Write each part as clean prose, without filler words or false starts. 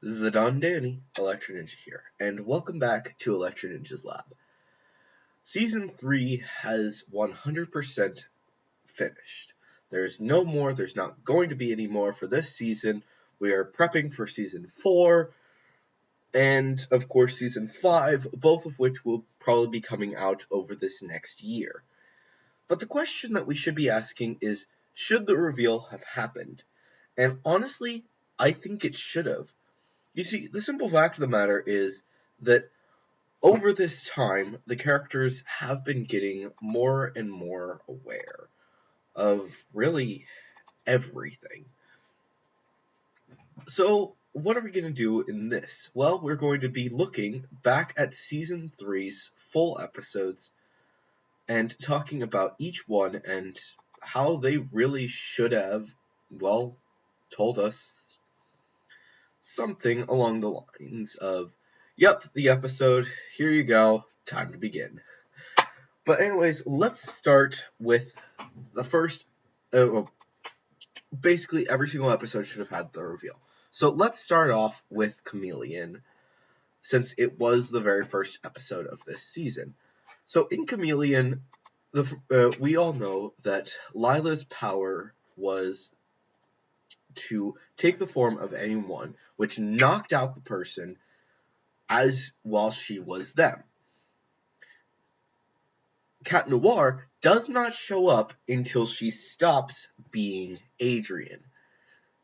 This is Adon Danny, Electro Ninja here, and welcome back to Electro Ninja's Lab. Season 3 has 100% finished. There's no more, there's not going to be any more for this season. We are prepping for Season 4, and of course Season 5, both of which will probably be coming out over this next year. But the question that we should be asking is, should the reveal have happened? And honestly, I think it should have. You see, the simple fact of the matter is that over this time, the characters have been getting more and more aware of really everything. So, what are we going to do in this? Well, we're going to be looking back at Season 3's full episodes and talking about each one and how they really should have, well, told us something along the lines of, yep, the episode, here you go, time to begin. But anyways, let's start with the first, basically every single episode should have had the reveal. So let's start off with Chameleon, since it was the very first episode of this season. So in Chameleon, we all know that Lila's power was to take the form of anyone, which knocked out the person as while she was them. Cat Noir does not show up until she stops being Adrien.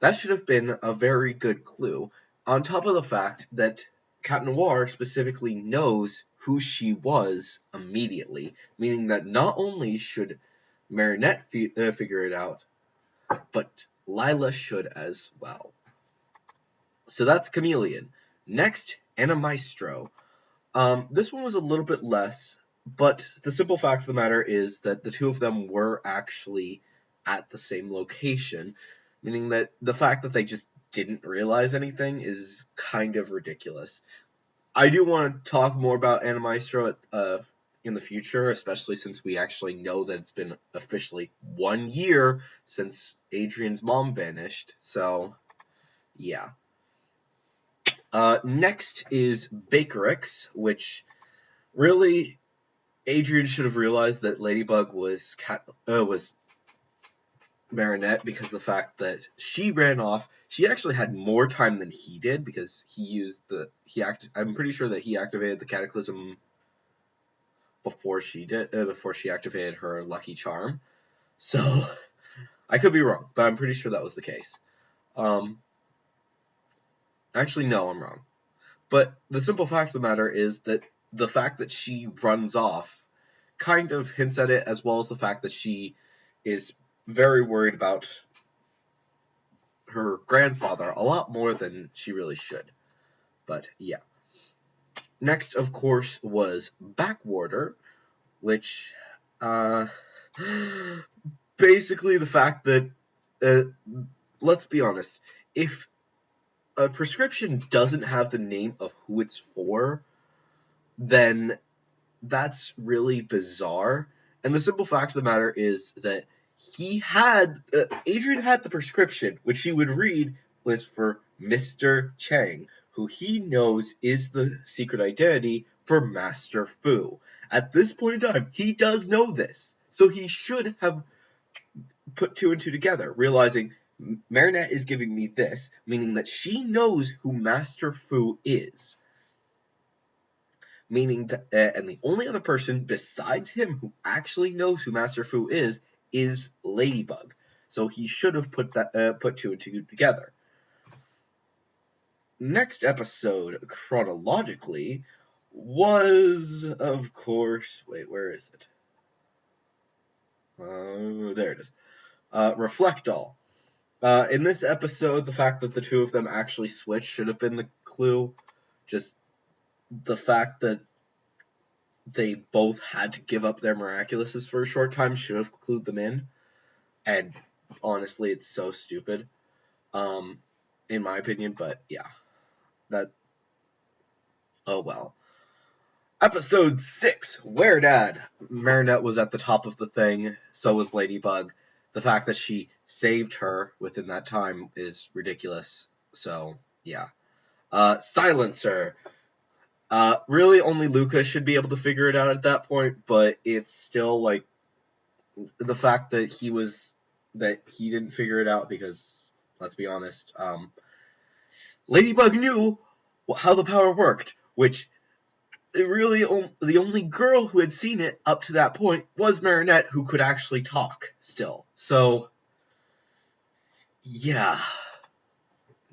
That should have been a very good clue, on top of the fact that Cat Noir specifically knows who she was immediately, meaning that not only should Marinette figure it out, but Lila should as well. So that's Chameleon. Next, Anna Maestro. This one was a little bit less, but the simple fact of the matter is that the two of them were actually at the same location, meaning that the fact that they just didn't realize anything is kind of ridiculous. I do want to talk more about Anna Maestro in the future, especially since we actually know that it's been officially 1 year since Adrien's mom vanished, so yeah. Next is Bakerix, which really Adrien should have realized that Ladybug was Marinette, because of the fact that she ran off. She actually had more time than he did, because I'm pretty sure that he activated the Cataclysm before she did, before she activated her Lucky Charm. So I could be wrong, but I'm pretty sure that was the case. Actually, no, I'm wrong. But the simple fact of the matter is that the fact that she runs off kind of hints at it, as well as the fact that she is very worried about her grandfather a lot more than she really should. But yeah. Next, of course, was Backwarder, which, basically the fact that, let's be honest, if a prescription doesn't have the name of who it's for, then that's really bizarre. And the simple fact of the matter is that Adrien had the prescription, which he would read was for Mr. Chang, who he knows is the secret identity for Master Fu. At this point in time, he does know this, so he should have put two and two together, realizing Marinette is giving me this, meaning that she knows who Master Fu is. Meaning that, and the only other person besides him who actually knows who Master Fu is Ladybug. So he should have put two and two together. Next episode, chronologically, was, of course, wait, where is it? There it is. Reflectall. In this episode, the fact that the two of them actually switched should have been the clue. Just the fact that they both had to give up their miraculouses for a short time should have clued them in. And honestly, it's so stupid, in my opinion, but yeah. Oh well. Episode 6, Where Dad? Marinette was at the top of the thing, so was Ladybug. The fact that she saved her within that time is ridiculous, so yeah. Silencer. Really, only Luca should be able to figure it out at that point, but it's still, like, the fact that he didn't figure it out because, let's be honest, Ladybug knew how the power worked, which really the only girl who had seen it up to that point was Marinette, who could actually talk still. So, yeah,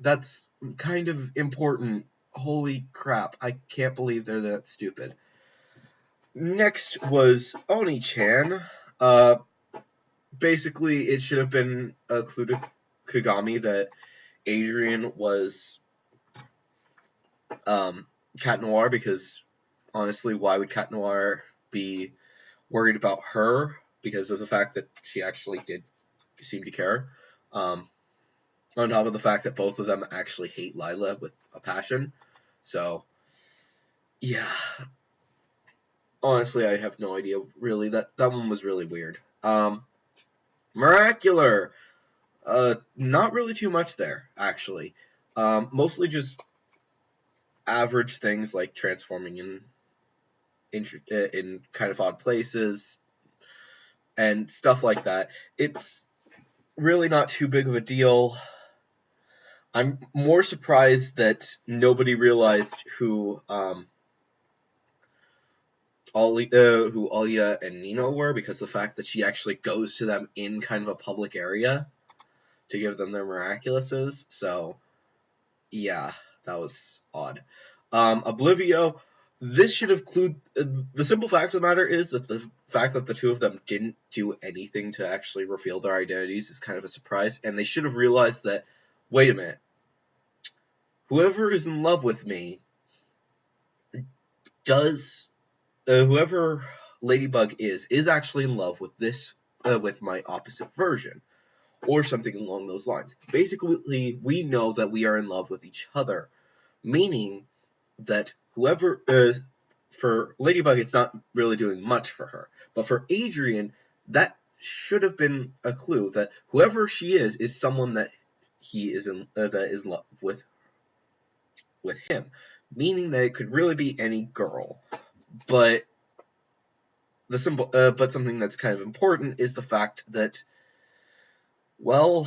that's kind of important. Holy crap, I can't believe they're that stupid. Next was Oni-chan. Basically, it should have been a clue to Kagami that Adrien was Cat Noir, because honestly, why would Cat Noir be worried about her? Because of the fact that she actually did seem to care. On top of the fact that both of them actually hate Lila with a passion. So, yeah. Honestly, I have no idea, really. That one was really weird. Miracular! Not really too much there, actually. Mostly just average things like transforming in kind of odd places and stuff like that. It's really not too big of a deal. I'm more surprised that nobody realized who Alia and Nino were, because the fact that she actually goes to them in kind of a public area to give them their miraculouses. So, yeah, that was odd. Oblivio, this should have clued. The simple fact of the matter is that the fact that the two of them didn't do anything to actually reveal their identities is kind of a surprise, and they should have realized that, wait a minute, whoever is in love with me whoever Ladybug is actually in love with with my opposite version, or something along those lines. Basically, we know that we are in love with each other, meaning that whoever, for Ladybug, it's not really doing much for her, but for Adrien, that should have been a clue that whoever she is someone that he is that is in love with him, meaning that it could really be any girl. But but something that's kind of important is the fact that, well,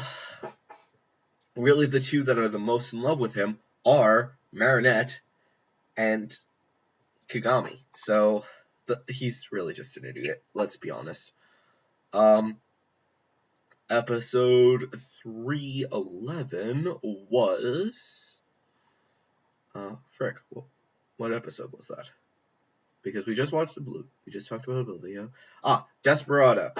really the two that are the most in love with him are Marinette and Kagami. So he's really just an idiot, let's be honest. Episode 311 was... frick, what episode was that? Because we just watched we just talked about Oblivio. Desperado.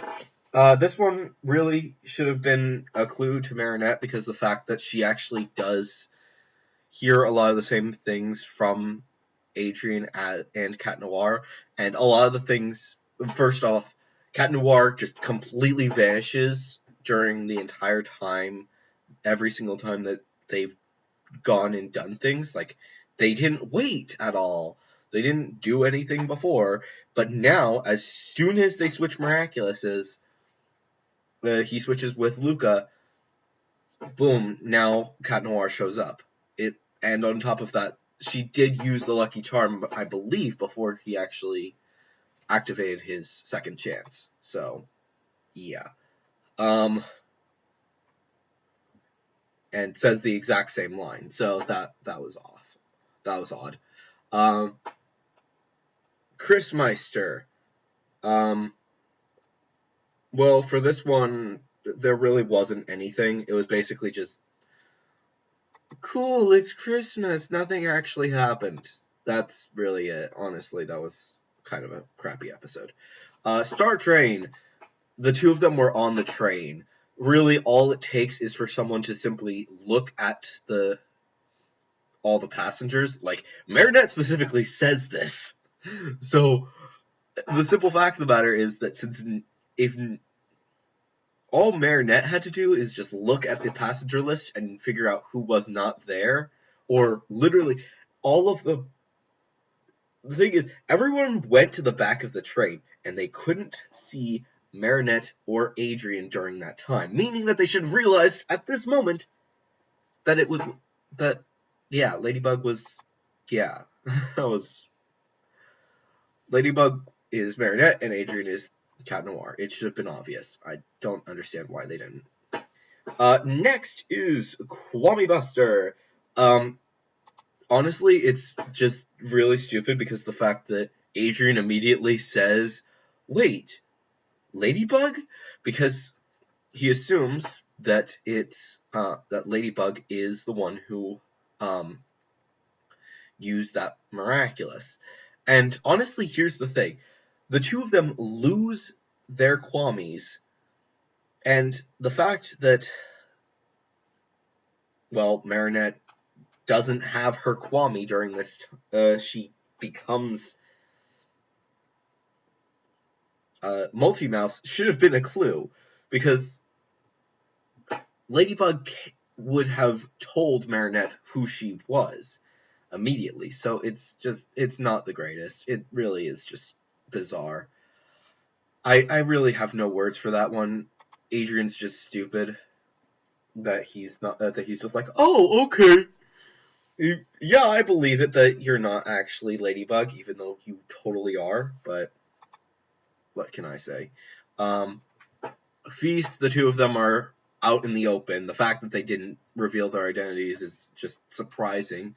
This one really should have been a clue to Marinette, because the fact that she actually does hear a lot of the same things from Adrien and Cat Noir, and a lot of the things, first off, Cat Noir just completely vanishes during the entire time, every single time that they've gone and done things. Like, they didn't wait at all. They didn't do anything before, but now, as soon as they switch Miraculouses, he switches with Luca, boom, now Cat Noir shows up. And on top of that, she did use the Lucky Charm, I believe, before he actually activated his second chance. So, yeah. And says the exact same line. So that was off. That was odd. Chris Meister. Well, for this one, there really wasn't anything. It was basically just, cool, it's Christmas, nothing actually happened. That's really it. Honestly, that was kind of a crappy episode. Star Train. The two of them were on the train. Really, all it takes is for someone to simply look at all the passengers. Like, Marinette specifically says this. So, the simple fact of the matter is that if all Marinette had to do is just look at the passenger list and figure out who was not there, or literally all of the thing is, everyone went to the back of the train, and they couldn't see Marinette or Adrien during that time, meaning that they should have realized at this moment that yeah, Ladybug was, yeah, that was, Ladybug is Marinette and Adrien is Cat Noir. It should have been obvious. I don't understand why they didn't. Next is Kwame Buster. Honestly, it's just really stupid because the fact that Adrien immediately says, "Wait, Ladybug?" Because he assumes that that Ladybug is the one who used that miraculous. And honestly, here's the thing: the two of them lose their Kwamis, and the fact that, well, Marinette doesn't have her Kwami during this, she becomes Multi-Mouse, should have been a clue, because Ladybug would have told Marinette who she was immediately, so it's not the greatest. It really is just bizarre. I really have no words for that one. Adrien's just stupid that he's just like, oh, okay. Yeah, I believe it that you're not actually Ladybug, even though you totally are, but what can I say? Feast, the two of them are out in the open. The fact that they didn't reveal their identities is just surprising.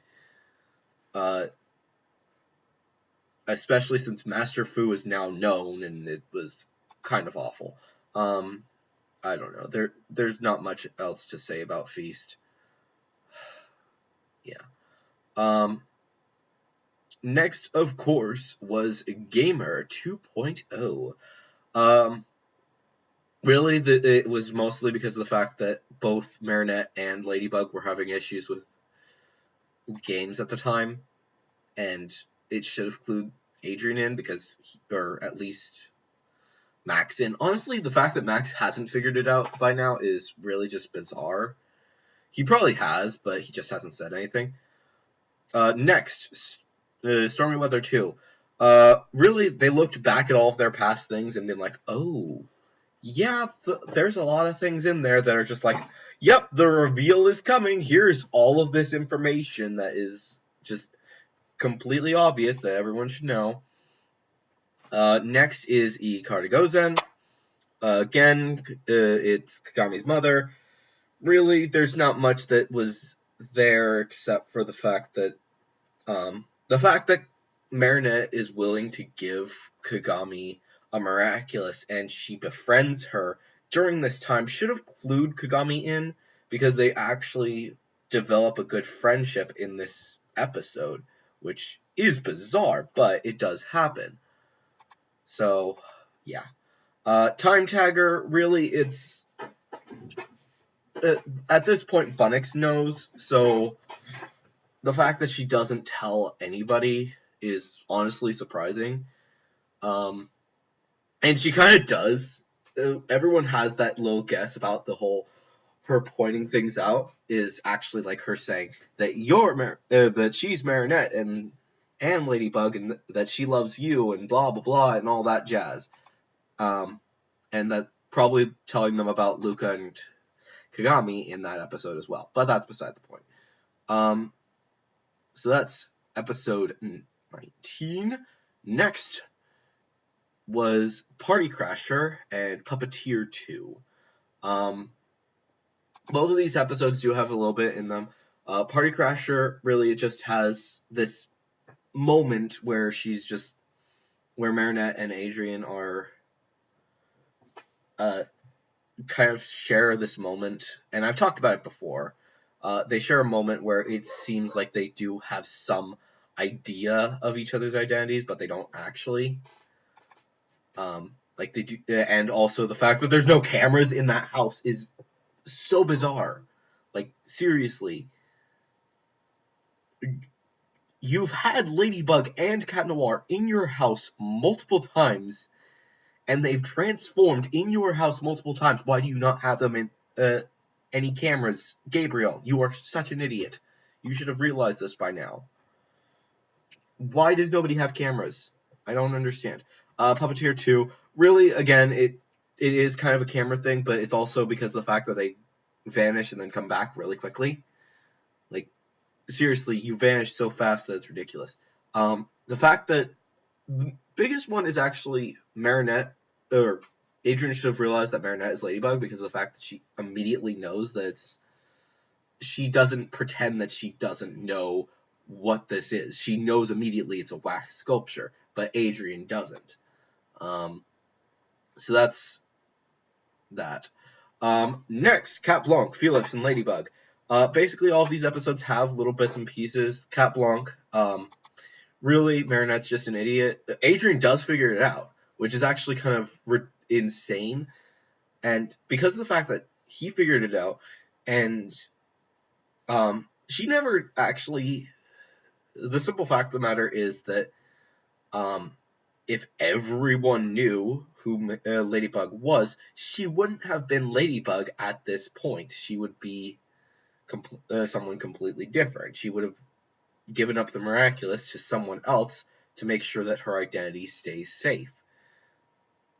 Especially since Master Fu is now known, and it was kind of awful. I don't know. There's not much else to say about Feast. Yeah. Next, of course, was Gamer 2.0. Really, it was mostly because of the fact that both Marinette and Ladybug were having issues with games at the time, and it should have clued Adrien in or at least Max in. Honestly, the fact that Max hasn't figured it out by now is really just bizarre. He probably has, but he just hasn't said anything. Next, Stormy Weather 2. Really, they looked back at all of their past things and been like, oh, yeah, there's a lot of things in there that are just like, yep, the reveal is coming. Here's all of this information that is just completely obvious that everyone should know. Next is Ikari Gozen. Again, it's Kagami's mother. Really, there's not much that was there except for the fact that Marinette is willing to give Kagami a miraculous and she befriends her during this time should have clued Kagami in, because they actually develop a good friendship in this episode, which is bizarre, but it does happen. So, yeah. Time Tagger, really, it's... at this point, Bunnix knows, so the fact that she doesn't tell anybody is honestly surprising. And she kind of does. Everyone has that little guess about the whole her pointing things out is actually like her saying that that she's Marinette and Ladybug and that she loves you and blah blah blah and all that jazz. And that probably telling them about Luca and Kagami in that episode as well. But that's beside the point. So that's episode 19. Next was Party Crasher and Puppeteer 2. Both of these episodes do have a little bit in them. Party Crasher, really, it just has this moment where where Marinette and Adrien are kind of share this moment, and I've talked about it before. They share a moment where it seems like they do have some idea of each other's identities, but they don't actually. Like they do, and also the fact that there's no cameras in that house is so bizarre. Like, seriously. You've had Ladybug and Cat Noir in your house multiple times, and they've transformed in your house multiple times. Why do you not have them in any cameras? Gabriel, you are such an idiot. You should have realized this by now. Why does nobody have cameras? I don't understand. Puppeteer 2, really, again, it is kind of a camera thing, but it's also because of the fact that they vanish and then come back really quickly. Like, seriously, you vanished so fast that it's ridiculous. The fact that the biggest one is actually Marinette, or Adrien should have realized that Marinette is Ladybug because of the fact that she immediately knows that she doesn't pretend that she doesn't know what this is. She knows immediately it's a wax sculpture, but Adrien doesn't. So that's that. Next, Cat Blanc, Felix, and Ladybug. Basically, all of these episodes have little bits and pieces. Cat Blanc, really, Marinette's just an idiot. Adrien does figure it out, which is actually kind of insane. And because of the fact that he figured it out, and she never actually. The simple fact of the matter is that if everyone knew who Ladybug was, she wouldn't have been Ladybug at this point. She would be someone completely different. She would have given up the miraculous to someone else to make sure that her identity stays safe.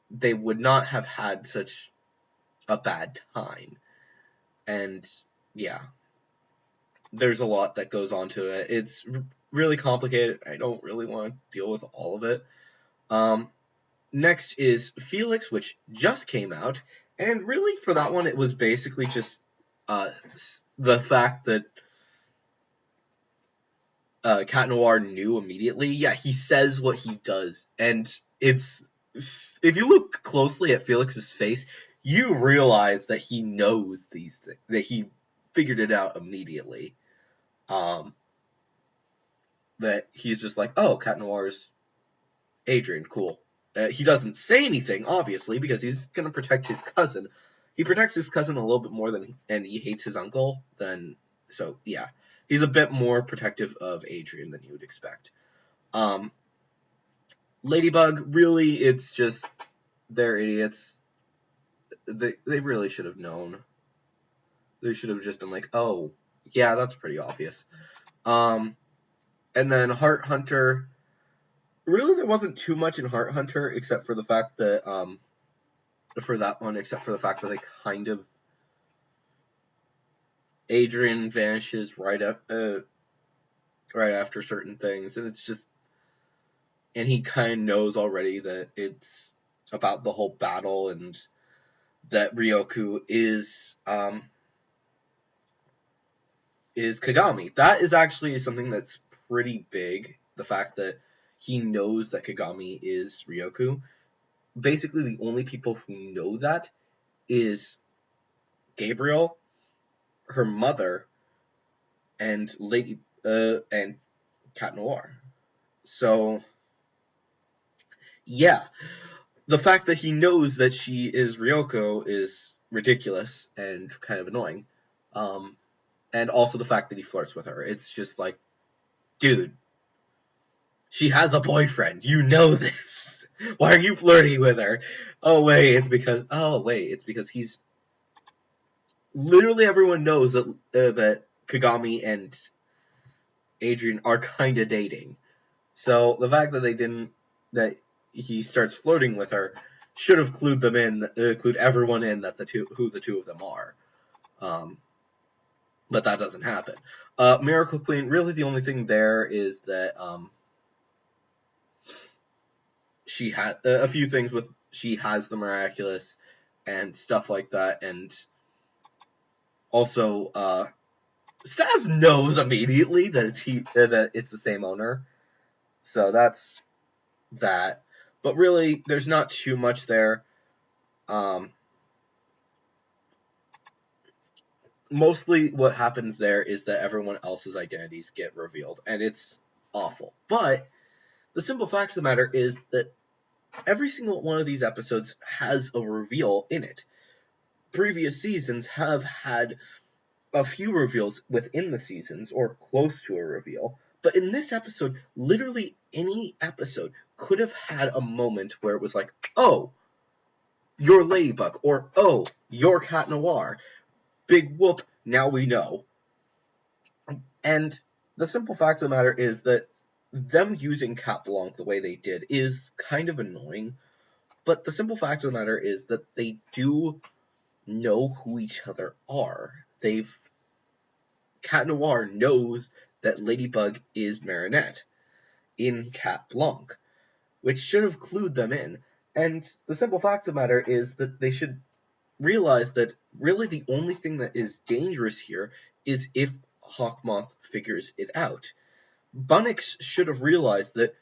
They would not have had such a bad time. And yeah, there's a lot that goes on to it. It's really complicated. I don't really want to deal with all of it. Next is Felix, which just came out, and really for that one it was basically just the fact that Cat Noir knew immediately. Yeah, he says what he does, and it's, if you look closely at Felix's face, you realize that he knows these things, that he figured it out immediately. That he's just like, oh, Cat Noir's Adrien, cool. He doesn't say anything, obviously, because he's going to protect his cousin. He protects his cousin a little bit more and he hates his uncle so yeah. He's a bit more protective of Adrien than you would expect. Ladybug, really, it's just, they're idiots. They really should have known. They should have just been like, oh, yeah, that's pretty obvious. And then Heart Hunter, really, there wasn't too much in Heart Hunter except for the fact that, for that one, except for the fact that they kind of, Adrien vanishes right after certain things, and it's just, and he kind of knows already that it's about the whole battle and that Ryoku is Kagami. That is actually something that's pretty big, the fact that he knows that Kagami is Ryoku. Basically, the only people who know that is Gabriel, her mother, and and Cat Noir. So, yeah, the fact that he knows that she is Ryoko is ridiculous and kind of annoying. And also the fact that he flirts with her. It's just like, dude, she has a boyfriend. You know this. Why are you flirting with her? Oh, wait, it's because he's... Literally everyone knows that Kagami and Adrien are kind of dating. So the fact that that he starts flirting with her should have clued everyone in that who the two of them are. But that doesn't happen. Miracle Queen, really the only thing there is that she had a few things with, she has the miraculous and stuff like that, and also Saz knows immediately that it's the same owner, so that's that. But really, there's not too much there. Mostly what happens there is that everyone else's identities get revealed, and it's awful. But the simple fact of the matter is that every single one of these episodes has a reveal in it. Previous seasons have had a few reveals within the seasons, or close to a reveal, but in this episode, literally any episode could have had a moment where it was like, oh, you're Ladybug, or oh, you're Cat Noir. Big whoop, now we know. And the simple fact of the matter is that them using Cat Blanc the way they did is kind of annoying, but the simple fact of the matter is that they do know who each other are. Cat Noir knows that Ladybug is Marinette in Cat Blanc, which should have clued them in. And the simple fact of the matter is that they should realize that really the only thing that is dangerous here is if Hawkmoth figures it out. Bunnix should have realized that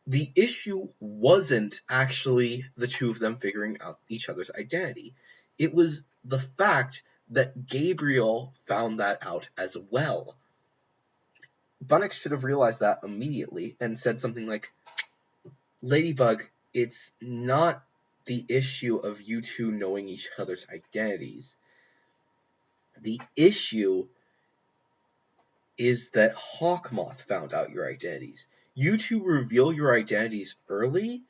the issue wasn't actually the two of them figuring out each other's identity. It was the fact that Gabriel found that out as well. Bunnix should have realized that immediately and said something like, Ladybug, it's not the issue of you two knowing each other's identities. The issue is that Hawkmoth found out your identities. You two reveal your identities early,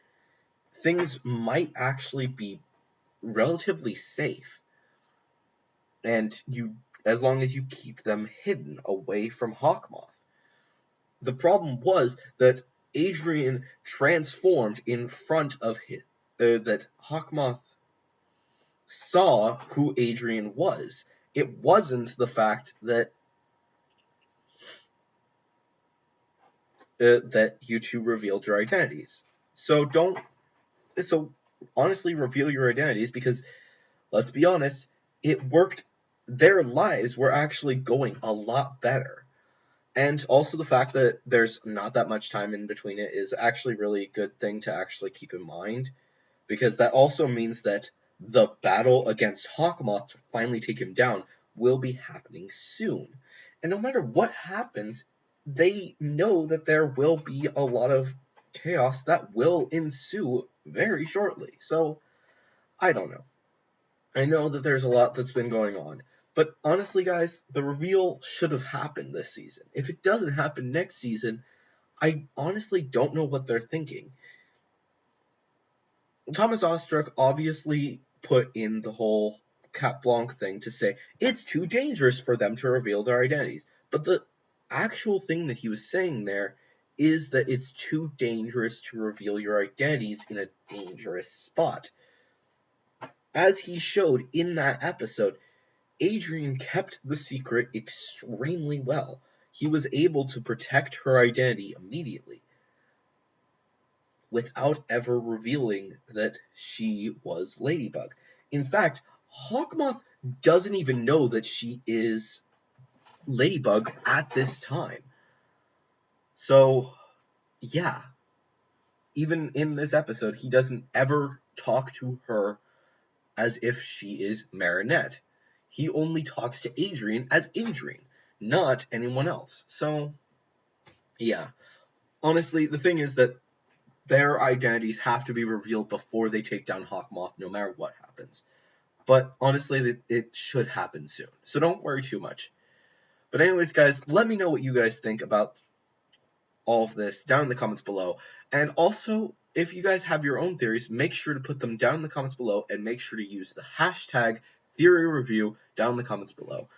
things might actually be relatively safe. And as long as you keep them hidden away from Hawkmoth. The problem was that Adrien transformed in front of him, that Hawkmoth saw who Adrien was. It wasn't the fact that that you two revealed your identities. So honestly reveal your identities, because let's be honest, it worked. Their lives were actually going a lot better. And also the fact that there's not that much time in between it is actually really a good thing to actually keep in mind, because that also means that the battle against Hawkmoth to finally take him down will be happening soon. And no matter what happens, they know that there will be a lot of chaos that will ensue very shortly. So, I don't know. I know that there's a lot that's been going on. But honestly, guys, the reveal should have happened this season. If it doesn't happen next season, I honestly don't know what they're thinking. Thomas Ostruck obviously put in the whole Cat Blanc thing to say it's too dangerous for them to reveal their identities. But the actual thing that he was saying there is that it's too dangerous to reveal your identities in a dangerous spot. As he showed in that episode, Adrien kept the secret extremely well. He was able to protect her identity immediately without ever revealing that she was Ladybug. In fact, Hawkmoth doesn't even know that she is Ladybug at this time. So, yeah. Even in this episode, he doesn't ever talk to her as if she is Marinette. He only talks to Adrien as Adrien, not anyone else. So, yeah. Honestly, the thing is that their identities have to be revealed before they take down Hawkmoth, no matter what happens. But honestly, it should happen soon. So don't worry too much. But anyways, guys, let me know what you guys think about all of this down in the comments below. And also, if you guys have your own theories, make sure to put them down in the comments below, and make sure to use the hashtag theory review down in the comments below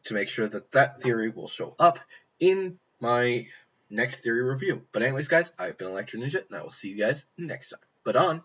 to make sure that that theory will show up in my next theory review. But anyways, guys, I've been Electro Ninja, and I will see you guys next time. But on.